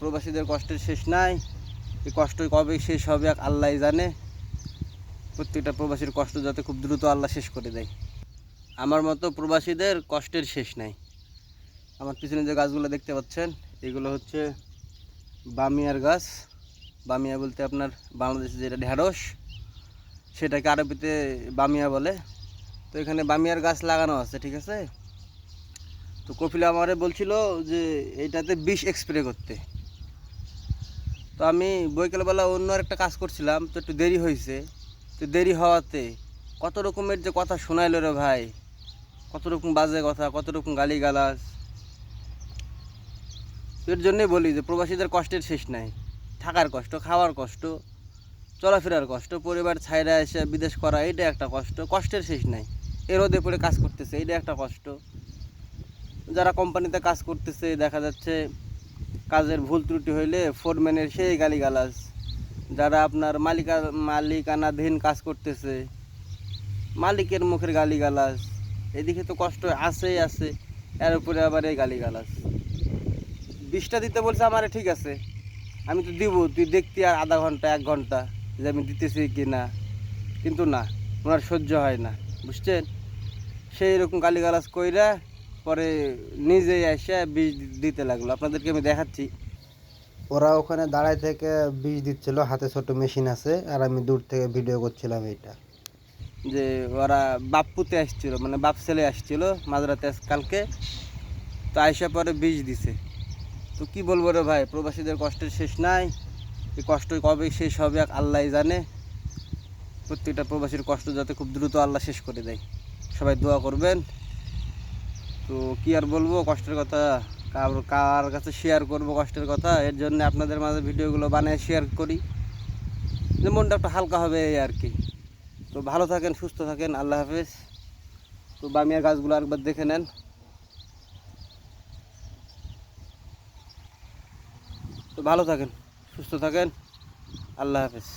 প্রবাসীদের কষ্টের শেষ নাই। এই কষ্ট কবে শেষ হবে আল্লাহই জানে। প্রত্যেকটা প্রবাসীর কষ্ট যাতে খুব দ্রুত আল্লাহ শেষ করে দেয়। আমার মতো প্রবাসীদের কষ্টের শেষ নাই। আমার পিছনে যে গাছগুলো দেখতে পাচ্ছেন এগুলো হচ্ছে বামিয়ার গাছ। বামিয়া বলতে আপনার বাংলাদেশে যেটা ঢেঁড়স, সেটাকে আরবিতে বামিয়া বলে। তো এখানে বামিয়ার গাছ লাগানো আছে, ঠিক আছে। তো কপিল আমারে বলছিল যে এইটাতে বিষ স্প্রে করতে। তো আমি বৈকালবেলা অন্য একটা কাজ করছিলাম, তো একটু দেরি হয়েছে। তো দেরি হওয়াতে কত রকমের যে কথা শোনাইল রে ভাই, কত রকম বাজে কথা, কত রকম গালিগালাজ। এর জন্যই বলি যে প্রবাসীদের কষ্টের শেষ নাই। থাকার কষ্ট, খাওয়ার কষ্ট, চলাফেরার কষ্ট, পরিবার ছাইরা এসে বিদেশ করা, এইটা একটা কষ্ট, কষ্টের শেষ নাই। এ রোদে পড়ে কাজ করতেছে, এইটা একটা কষ্ট। যারা কোম্পানিতে কাজ করতেছে দেখা যাচ্ছে কাজের ভুল ত্রুটি হইলে ফোরম্যানের সেই গালিগালাজ। যারা আপনার মালিকানাধীন কাজ করতেছে, মালিকের মুখের গালিগালাজ। এদিকে তো কষ্ট আছেই আছে, এর উপরে আবার এই গালিগালাজ। বিষটা দিতে বলছে আমারে, ঠিক আছে আমি তো দিব, তুই দেখতি আর আধা ঘন্টা 1 ঘন্টা যে আমি দিতেছি কি না। কিন্তু না, ওনার সহ্য হয় না, বুঝছেন। সেই রকম গালিগালাজ কইরা পরে নিজেই এসে বিষ দিতে লাগলো। আপনাদেরকে আমি দেখাচ্ছি। ওরা ওখানে দাঁড়ায় থেকে বিষ দিচ্ছিল, হাতে ছোট মেশিন আছে, আর আমি দূর থেকে ভিডিও করছিলাম এইটা। যে ওরা বাপ পুতে আসছিল, মানে বাপ ছেলে আসছিল মাঝরাতে কালকে। তো আইসা পরে বিষ দিছে। তো কি বলবো রে ভাই, প্রবাসীদের কষ্টের শেষ নাই। এই কষ্ট কবে শেষ হবে আল্লাহই জানে। প্রত্যেকটা প্রবাসীর কষ্ট যাতে খুব দ্রুত আল্লাহ শেষ করে দেয়। সবাই দোয়া করবেন। তো কি আর বলবো কষ্টের কথা, কার কাছে শেয়ার করব কষ্টের কথা। এর জন্য আপনাদের মাঝে ভিডিওগুলো বানিয়ে শেয়ার করি, যে মনটা একটু হালকা হবে এই আর কি। তো ভালো থাকেন, সুস্থ থাকেন, আল্লাহ হাফেজ। তো বামিয়া গাছগুলো একবার দেখে নেন। তো ভালো থাকেন, সুস্থ থাকেন, আল্লাহ হাফেজ।